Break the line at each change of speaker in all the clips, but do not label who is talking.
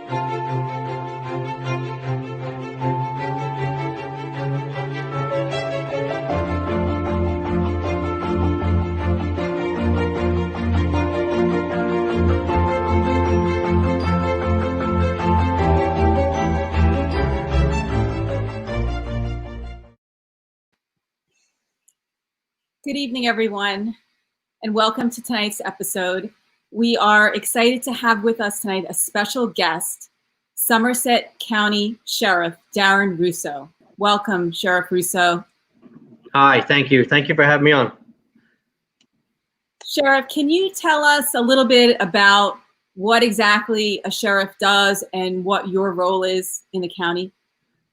Good evening, everyone, and welcome to tonight's episode. We are excited to have with us tonight a special guest, Somerset County Sheriff Darrin Russo. Welcome, Sheriff Russo.
Hi, thank you. Thank you for having me on.
Sheriff, can you tell us a little bit about what exactly a sheriff does and what your role is in the county?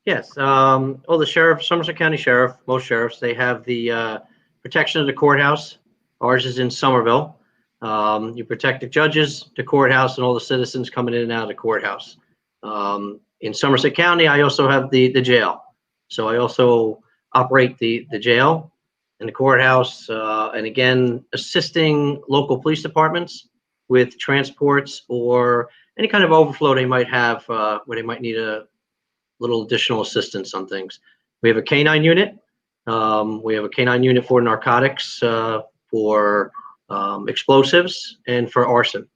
Yes, well, the sheriff, Somerset County Sheriff, most sheriffs, they have the protection of the courthouse. Ours is in Somerville. You protect the judges, the courthouse, and all the citizens coming in and out of the courthouse. In Somerset County, I also have the jail. So I also operate the jail and the courthouse, and again, assisting local police departments with transports or any kind of overflow they might have where they might need a little additional assistance on things. We have a K9 unit. We have a K9 unit for narcotics, for explosives, and for arson.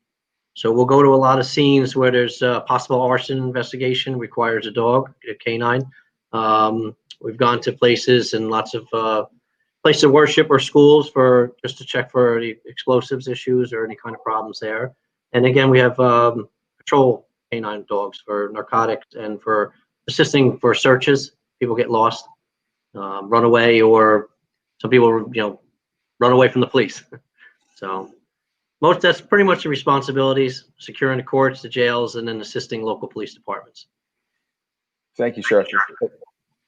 So we'll go to a lot of scenes where there's a possible arson investigation, requires a dog, a K9. We've gone to places and lots of places of worship or schools for just to check for the explosives issues or any kind of problems there. And again, we have patrol K9 dogs for narcotics and for assisting for searches. People get lost, run away, or some people, run away from the police. So that's pretty much the responsibilities: securing the courts, the jails, and then assisting local police departments.
Thank you, Sheriff.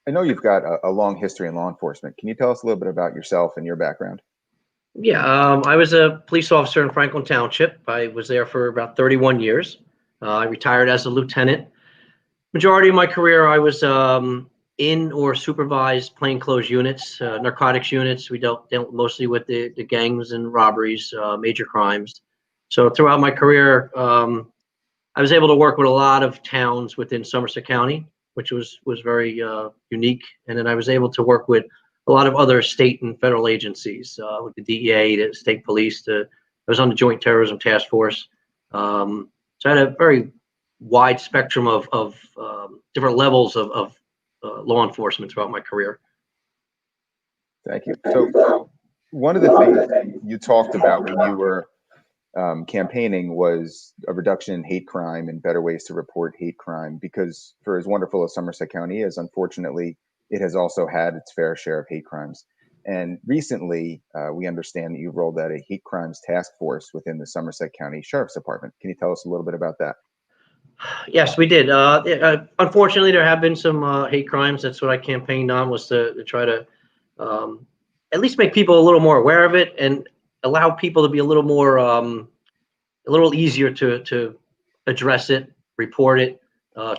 I know you've got a long history in law enforcement. Can you tell us a little bit about yourself and your background?
Yeah, I was a police officer in Franklin Township. I was there for about 31 years. I retired as a lieutenant. Majority of my career, I was in or supervised plainclothes units, narcotics units. We dealt mostly with the gangs and robberies, major crimes. So throughout my career, I was able to work with a lot of towns within Somerset County, which was very unique. And then I was able to work with a lot of other state and federal agencies, with the DEA, the state police. I was on the Joint Terrorism Task Force. So I had a very wide spectrum of different levels of law enforcement throughout my career.
Thank you. So one of the things that you talked about when you were campaigning was a reduction in hate crime and better ways to report hate crime, because for as wonderful as Somerset County is, unfortunately, it has also had its fair share of hate crimes. And recently, we understand that you rolled out a hate crimes task force within the Somerset County Sheriff's Department. Can you tell us a little bit about that?
Yes, we did. Unfortunately, there have been some hate crimes. That's what I campaigned on, was to try to at least make people a little more aware of it and allow people to be a little more, a little easier to address it, report it,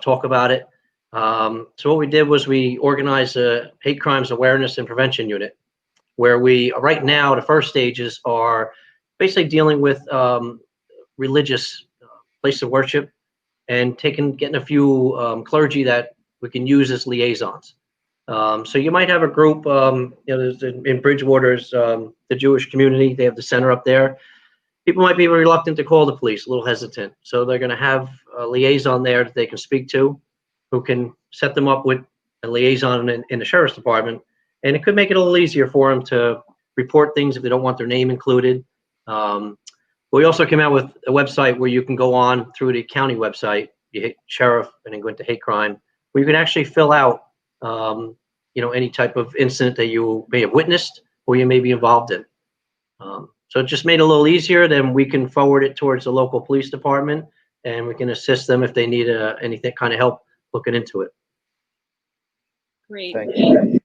talk about it. So what we did was we organized a hate crimes awareness and prevention unit, where we, right now, the first stages are basically dealing with religious places of worship, and getting a few clergy that we can use as liaisons. So you might have a group, there's in Bridgewater's the Jewish community. They have the center up there. People might be reluctant to call the police, a little hesitant. So they're going to have a liaison there that they can speak to, who can set them up with a liaison in the sheriff's department. And it could make it a little easier for them to report things if they don't want their name included. We also came out with a website where you can go on through the county website, you hit sheriff and then go into hate crime, where you can actually fill out, any type of incident that you may have witnessed or you may be involved in. So it just made it a little easier. Then we can forward it towards the local police department, and we can assist them if they need anything kind of help looking into it.
Great.
Thank you.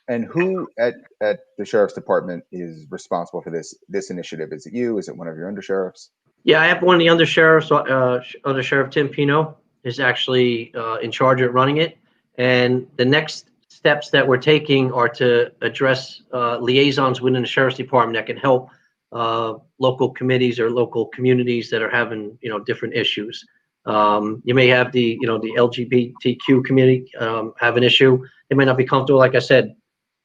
And who at the sheriff's department is responsible for this initiative? Is it you? Is it one of your undersheriffs?
Yeah, I have one of the undersheriffs. Undersheriff Tim Pino is actually in charge of running it. And the next steps that we're taking are to address liaisons within the sheriff's department that can help local committees or local communities that are having different issues. You may have the LGBTQ community have an issue. They might not be comfortable, like I said,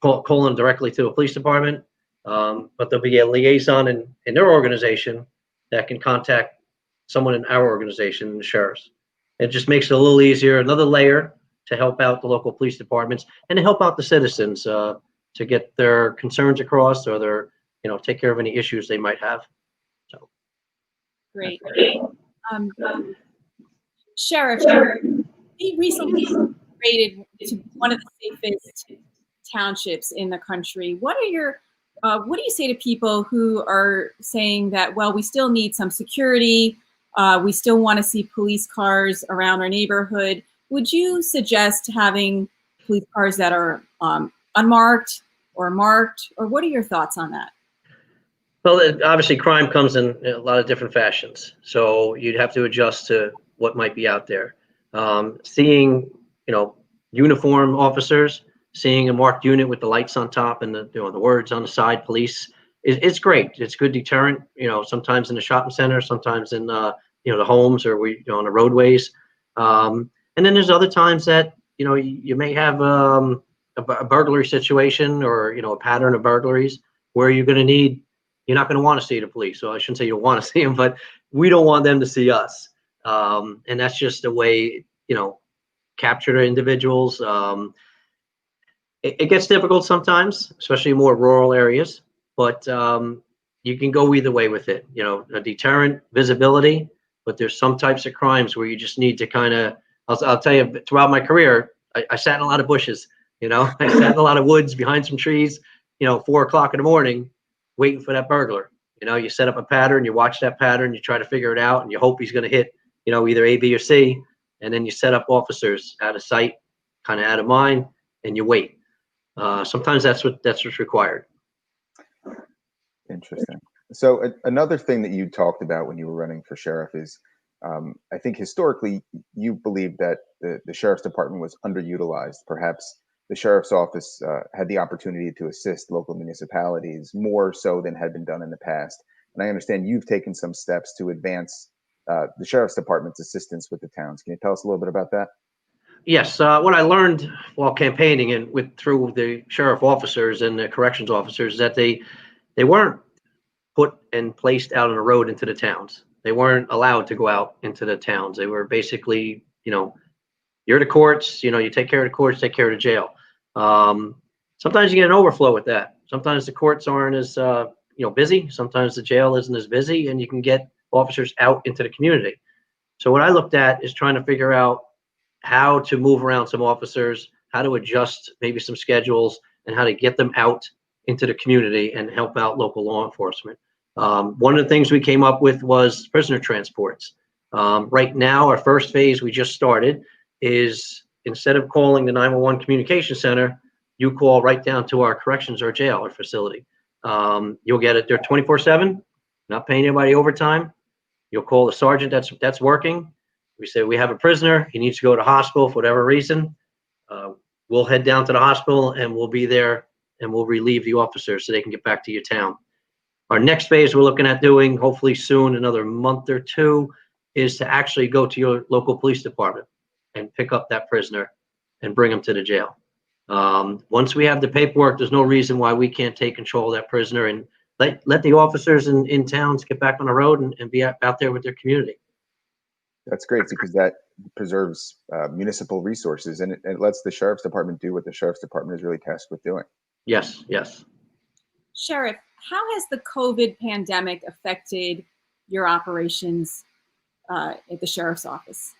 calling directly to a police department, but there'll be a liaison in their organization that can contact someone in our organization, the sheriffs. It just makes it a little easier, another layer to help out the local police departments and to help out the citizens to get their concerns across, or their, take care of any issues they might have. So.
Great. Sheriff, we recently rated to one of the safest townships in the country. What do you say to people who are saying that, well, we still need some security, we still want to see police cars around our neighborhood? Would you suggest having police cars that are unmarked or marked, or what are your thoughts on that?
Well, obviously crime comes in a lot of different fashions, so you'd have to adjust to what might be out there. Seeing, uniform officers, seeing a marked unit with the lights on top and the words on the side, police, it's great. It's good deterrent. Sometimes in the shopping center, sometimes in the homes, or on the roadways. And then there's other times that you may have a burglary situation, or a pattern of burglaries where you're not going to want to see the police. So I shouldn't say you don't want to see them, but we don't want them to see us. And that's just a way, capture the individuals. It gets difficult sometimes, especially in more rural areas, but you can go either way with it. A deterrent, visibility, but there's some types of crimes where you just need to kind of, I'll tell you, throughout my career, I sat in a lot of bushes, I sat in a lot of woods behind some trees, 4 o'clock in the morning, waiting for that burglar. You set up a pattern, you watch that pattern, you try to figure it out, and you hope he's going to hit, either A, B, or C. And then you set up officers out of sight, kind of out of mind, and you wait. Sometimes that's what's required.
Interesting. So another thing that you talked about when you were running for sheriff is, I think historically you believed that the sheriff's department was underutilized. Perhaps the sheriff's office had the opportunity to assist local municipalities more so than had been done in the past. And I understand you've taken some steps to advance the sheriff's department's assistance with the towns. Can you tell us a little bit about that?
Yes, what I learned while campaigning and through the sheriff officers and the corrections officers, that they weren't put and placed out on the road into the towns. They weren't allowed to go out into the towns. They were basically, you're the courts, you take care of the courts, take care of the jail. Sometimes you get an overflow with that. Sometimes the courts aren't as, busy. Sometimes the jail isn't as busy, and you can get officers out into the community. So what I looked at is trying to figure out how to move around some officers, how to adjust maybe some schedules, and how to get them out into the community and help out local law enforcement. One of the things we came up with was prisoner transports. Right now, our first phase we just started is, instead of calling the 911 communication center, you call right down to our corrections or jail or facility. You'll get it there 24/7, not paying anybody overtime. You'll call the sergeant that's working. We say we have a prisoner, he needs to go to hospital for whatever reason. We'll head down to the hospital and we'll be there, and we'll relieve the officers so they can get back to your town. Our next phase we're looking at doing, hopefully soon, another month or two, is to actually go to your local police department and pick up that prisoner and bring him to the jail. Once we have the paperwork, there's no reason why we can't take control of that prisoner and let the officers in towns get back on the road and be out there with their community.
That's great, because that preserves municipal resources, and it lets the sheriff's department do what the sheriff's department is really tasked with doing.
Yes, yes.
Sheriff, how has the COVID pandemic affected your operations at the sheriff's office?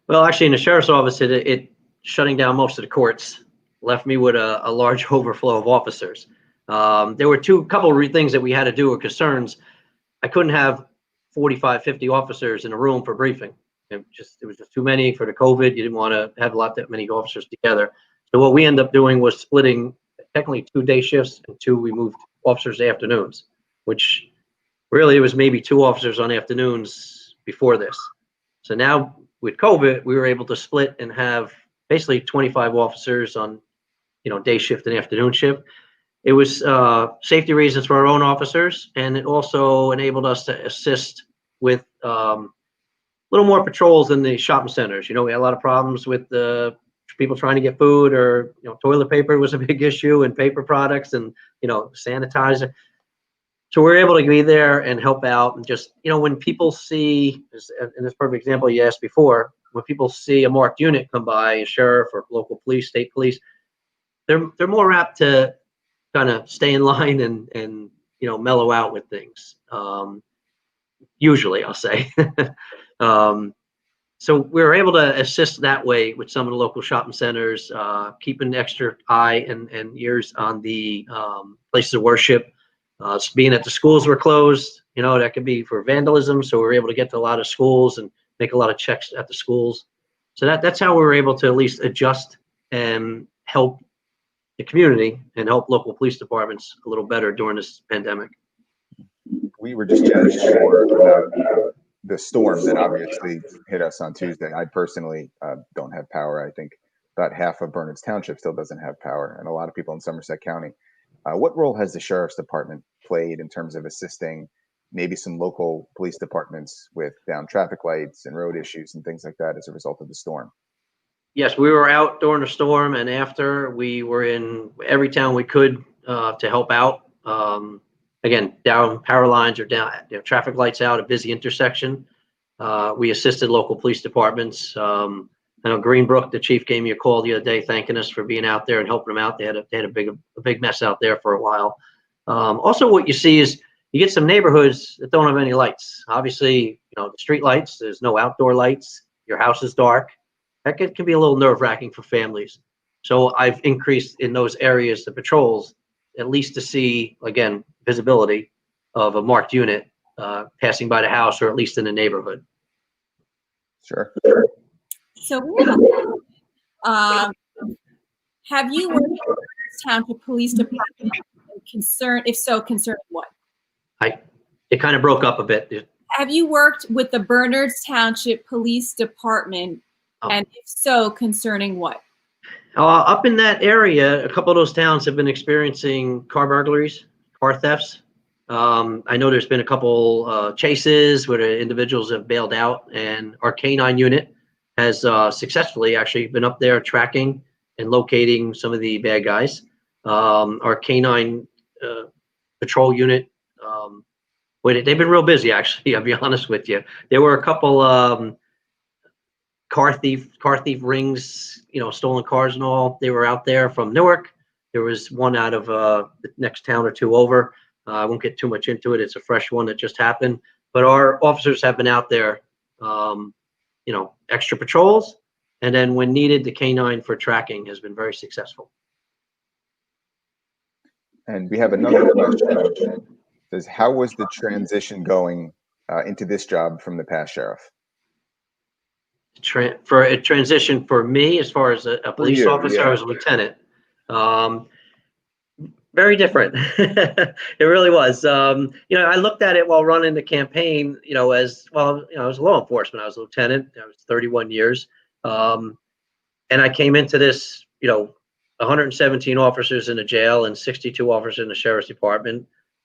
Well, actually, in the sheriff's office, it shutting down most of the courts left me with a large overflow of officers. There were couple of things that we had to do, or concerns. I couldn't have 45, 50 officers in a room for briefing. It was just too many for the COVID. You didn't want to have that many officers together. So what we ended up doing was splitting technically 2 day shifts, and we moved officers to afternoons, which really it was maybe 2 officers on afternoons before this. So now with COVID, we were able to split and have basically 25 officers on, day shift and afternoon shift. It was safety reasons for our own officers, and it also enabled us to assist with little more patrols in the shopping centers. You know, we had a lot of problems with the people trying to get food, or toilet paper was a big issue, and paper products, and sanitizer. So we're able to be there and help out, and just when people see, in this perfect example you asked before, when people see a marked unit come by, a sheriff or local police, state police, they're more apt to kind of stay in line and mellow out with things. Usually, I'll say. So we were able to assist that way with some of the local shopping centers, keeping extra eye and ears on the places of worship. Being that the schools were closed, that could be for vandalism. So we were able to get to a lot of schools and make a lot of checks at the schools. So that's how we were able to at least adjust and help the community and help local police departments a little better during this pandemic.
We were just chatting before about the storm that obviously hit us on Tuesday. I personally don't have power. I think about half of Bernards Township still doesn't have power, and a lot of people in Somerset County. What role has the Sheriff's Department played in terms of assisting maybe some local police departments with down traffic lights and road issues and things like that as a result of the storm?
Yes, we were out during the storm, and after, we were in every town we could to help out. Again, down power lines or down traffic lights out, a busy intersection. We assisted local police departments. I know Greenbrook, the chief, gave me a call the other day thanking us for being out there and helping them out. They had a big mess out there for a while. Also, what you see is you get some neighborhoods that don't have any lights. Obviously, the street lights. There's no outdoor lights. Your house is dark. That can be a little nerve-wracking for families. So I've increased in those areas the patrols, at least to see, again, visibility of a marked unit passing by the house, or at least in the neighborhood.
Sure.
So have you worked with the Township Police Department? Concerned? If so, concerning what?
It kind of broke up a bit.
Have you worked with the Bernards Township Police Department, and if so, concerning what?
Up in that area, a couple of those towns have been experiencing car burglaries, car thefts. I know there's been a couple chases where the individuals have bailed out, and our K9 unit has successfully actually been up there tracking and locating some of the bad guys. Our K9 patrol unit, they've been real busy, actually. I'll be honest with you. There were a couple car thief rings, stolen cars and all. They were out there from Newark. There was one out of the next town or two over. I won't get too much into it. It's a fresh one that just happened. But our officers have been out there, extra patrols. And then when needed, the K9 for tracking has been very successful. And we have another question.
Says, how was the transition going into this job from the past sheriff?
For a transition for me, as far as a police officer, I was a lieutenant. Very different. It really was. I looked at it while running the campaign, as well. I was law enforcement. I was a lieutenant. I was 31 years. And I came into this, 117 officers in a jail and 62 officers in the sheriff's department,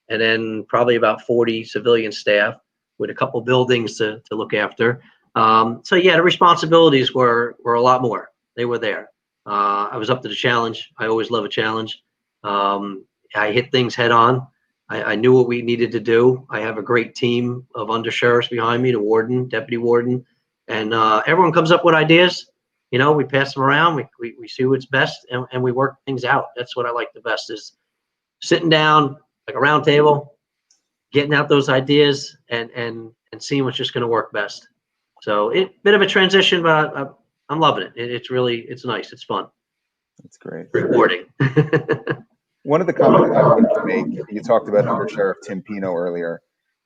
and then probably about 40 civilian staff with a couple buildings to look after. So yeah, the responsibilities were a lot more. They were there. I was up to the challenge. I always love a challenge. I hit things head on. I knew what we needed to do. I have a great team of undersheriffs behind me, the warden, deputy warden, and everyone comes up with ideas. We pass them around. We see what's best, and we work things out. That's what I like the best, is sitting down like a round table, getting out those ideas, and seeing what's just going to work best. So bit of a transition, but I'm loving it. It's nice. It's fun.
That's great.
Rewarding.
One of the comments I wanted to make, you talked about Under Sheriff Tim Pino earlier,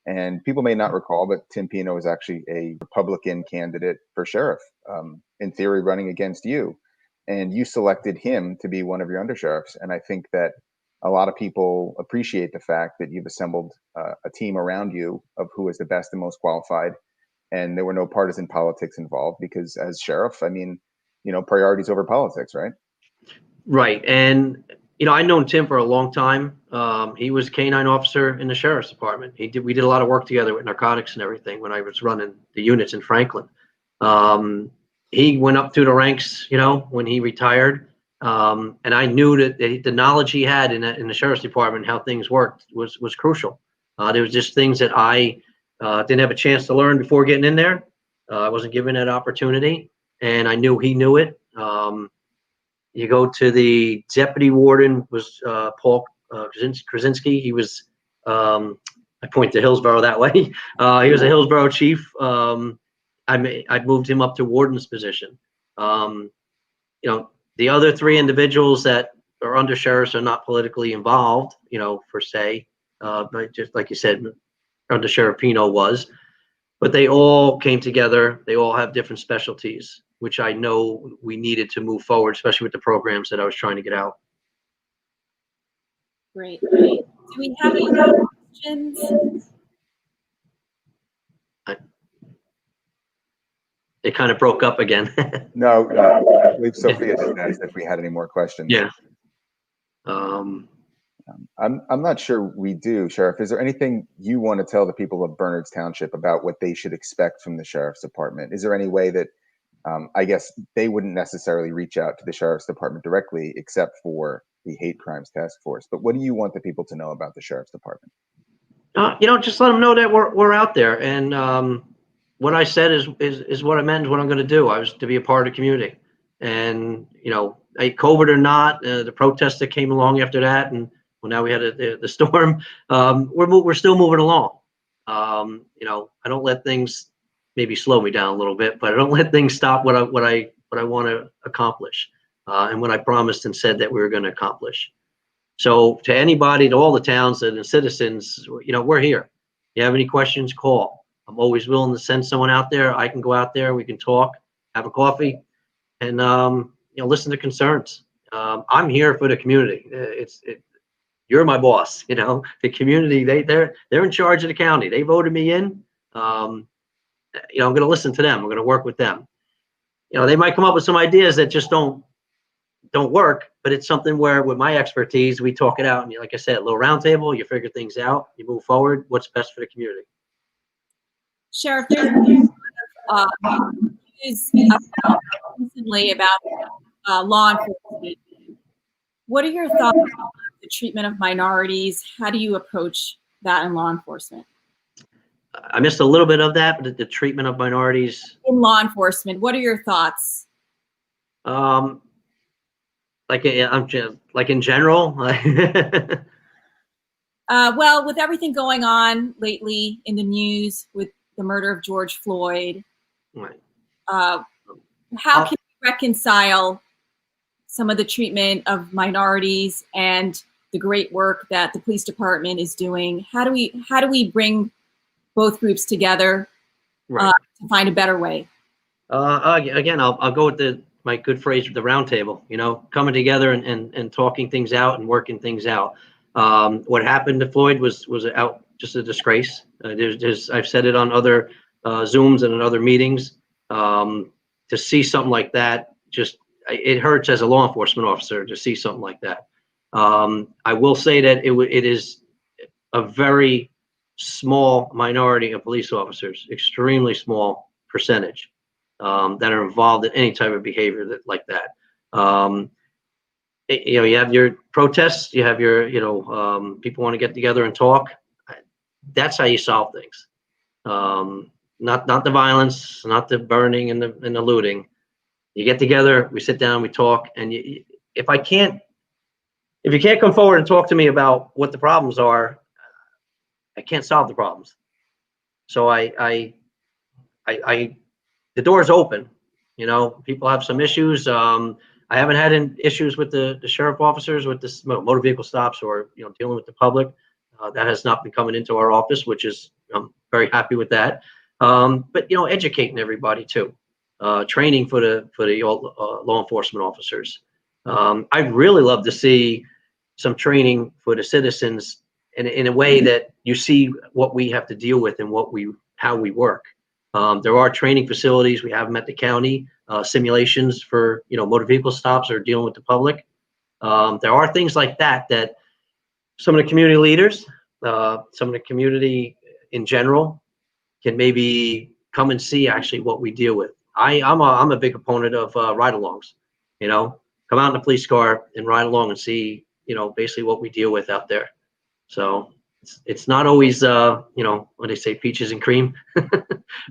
and people may not recall, but Tim Pino is actually a Republican candidate for sheriff, in theory running against you. And you selected him to be one of your undersheriffs. And I think that a lot of people appreciate the fact that you've assembled a team around you of who is the best and most qualified. And there were no partisan politics involved, because as sheriff, priorities over politics, right?
Right. And I've known Tim for a long time. He was a canine officer in the sheriff's department. We did a lot of work together with narcotics and everything when I was running the units in Franklin. He went up through the ranks, when he retired. And I knew that the knowledge he had in the sheriff's department, how things worked, was crucial. There was just things that I didn't have a chance to learn before getting in there. I wasn't given that opportunity, and I knew he knew it. You go to the deputy warden was Paul Krasinski. He was, I point to Hillsborough that way. He was a Hillsborough chief. I moved him up to warden's position. The other three individuals that are under sheriffs are not politically involved, per se. But just like you said, Under Sheriff Pino was. But they all came together. They all have different specialties, which I know we needed to move forward, especially with the programs that I was trying to get out.
Great. Do we have any questions?
It kind of broke up again.
No, I believe Sophia just asked if we had any more questions.
Yeah.
I'm not sure we do, Sheriff. Is there anything you want to tell the people of Bernards Township about what they should expect from the Sheriff's Department? Is there any way that, I guess, they wouldn't necessarily reach out to the Sheriff's Department directly, except for the Hate Crimes Task Force? But what do you want the people to know about the Sheriff's Department?
Just let them know that we're out there, and what I said is what I meant. What I'm going to do. I was to be a part of the community, and COVID or not, the protests that came along after that, and well, now we had the storm. We're still moving along. I don't let things maybe slow me down a little bit, but I don't let things stop what I want to accomplish, and what I promised and said that we were going to accomplish. So to anybody, to all the towns and the citizens, we're here. If you have any questions, call. I'm always willing to send someone out there. I can go out there. We can talk, have a coffee, and listen to concerns. I'm here for the community. You're my boss. The community. They're in charge of the county. They voted me in. I'm going to listen to them. I'm going to work with them. They might come up with some ideas that just don't work, but it's something where with my expertise, we talk it out. And like I said, a little round table, you figure things out, you move forward. What's best for the community?
Sheriff, there's news recently about law enforcement. What are your thoughts on the treatment of minorities? How do you approach that in law enforcement?
I missed a little bit of that, but the treatment of minorities
in law enforcement. What are your thoughts?
Like in general.
Well, with everything going on lately in the news with the murder of George Floyd,
right.
How can you reconcile some of the treatment of minorities and the great work that the police department is doing? How do we bring both groups together to find a better way?
Again, I'll go with my good phrase, the round table, coming together and talking things out and working things out. What happened to Floyd was just a disgrace. I've said it on other Zooms and in other meetings. To see something like that, it hurts as a law enforcement officer to see something like that. I will say that it is a very small minority of police officers, extremely small percentage, that are involved in any type of behavior like that. You have your protests, you have your, people want to get together and talk. That's how you solve things. Not the violence, not the burning and the looting. You get together, we sit down, we talk, and if you can't come forward and talk to me about what the problems are, I can't solve the problems. So the door's open. People have some issues. I haven't had issues with the sheriff officers with this motor vehicle stops or dealing with the public. That has not been coming into our office, which is I'm very happy with that. But educating everybody too, training for the law enforcement officers. I'd really love to see some training for the citizens in a way that you see what we have to deal with and how we work. There are training facilities. We have them at the county, simulations for motor vehicle stops or dealing with the public. There are things like that that some of the community leaders, some of the community in general, can maybe come and see actually what we deal with. I'm a big opponent of ride-alongs. You know, come out in a police car and ride along and see, you know, basically what we deal with out there. So it's not always, you know, when they say peaches and cream.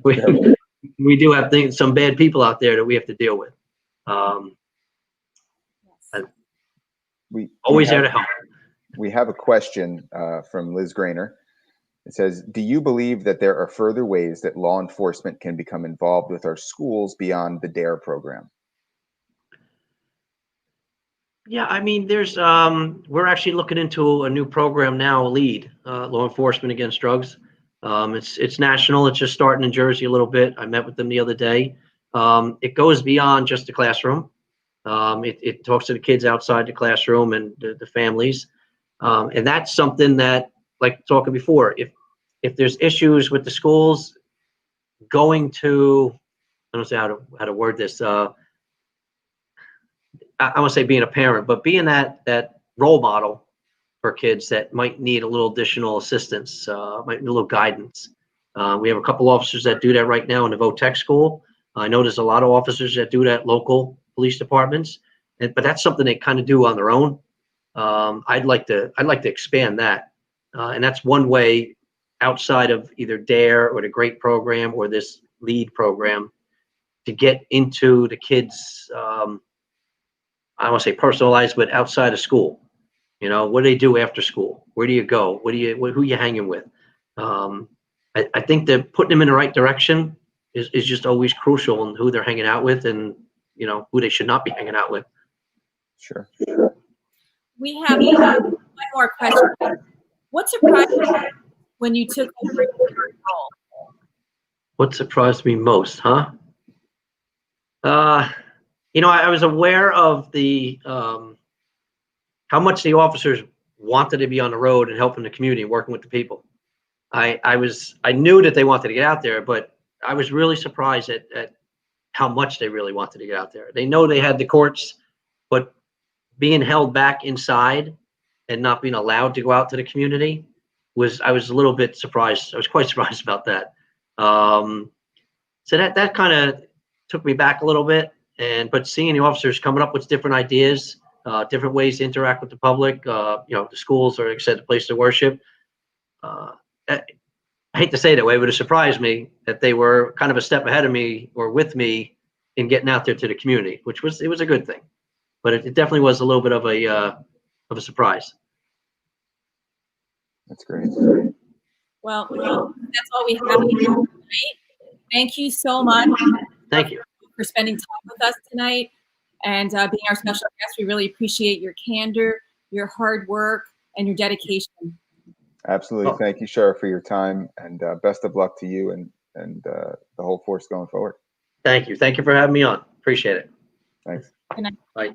we do have some bad people out there that we have to deal with.
We
Always
have,
there to help.
We have a question from Liz Grainer. It says, do you believe that there are further ways that law enforcement can become involved with our schools beyond the DARE program?
Yeah, I mean, there's we're actually looking into a new program now, LEAD, Law Enforcement Against Drugs. It's national. It's just starting in Jersey a little bit. I met with them the other day. It goes beyond just the classroom. It talks to the kids outside the classroom and the families. And that's something that, like talking before, if there's issues with the schools, going to, I don't know how to word this. I want to say being a parent, but being that role model for kids that might need a little additional assistance, might need a little guidance. We have a couple officers that do that right now in the VOTEC school. I know there's a lot of officers that do that, local police departments, but that's something they kind of do on their own. I'd like to expand that, and that's one way outside of either DARE or the GREAT program or this LEAD program to get into the kids. I don't want to say personalized, but outside of school. You know, what do they do after school? Where do you go? Who are you hanging with? I think that putting them in the right direction is just always crucial in who they're hanging out with and, you know, who they should not be hanging out with.
Sure.
We have one more question. What surprised you when you took over your role?
What surprised me most, huh? You know, I was aware of the how much the officers wanted to be on the road and helping the community and working with the people. I knew that they wanted to get out there, but I was really surprised at how much they really wanted to get out there. They know they had the courts, but being held back inside and not being allowed to go out to the community I was a little bit surprised. I was quite surprised about that. So that kind of took me back a little bit. But seeing the officers coming up with different ideas, different ways to interact with the public, you know, the schools are, like I said, the place to worship. I hate to say it that way, but it surprised me that they were kind of a step ahead of me or with me in getting out there to the community, which was a good thing. But it definitely was a little bit of a surprise.
That's great.
Well, that's all we have tonight. Thank you so much.
Thank you
for spending time with us tonight and being our special guest. We really appreciate your candor, your hard work, and your dedication.
Absolutely. Thank you, Sheriff, for your time, and best of luck to you and the whole force going forward.
Thank you. Thank you for having me on. Appreciate it.
Thanks.
Good night.
Bye.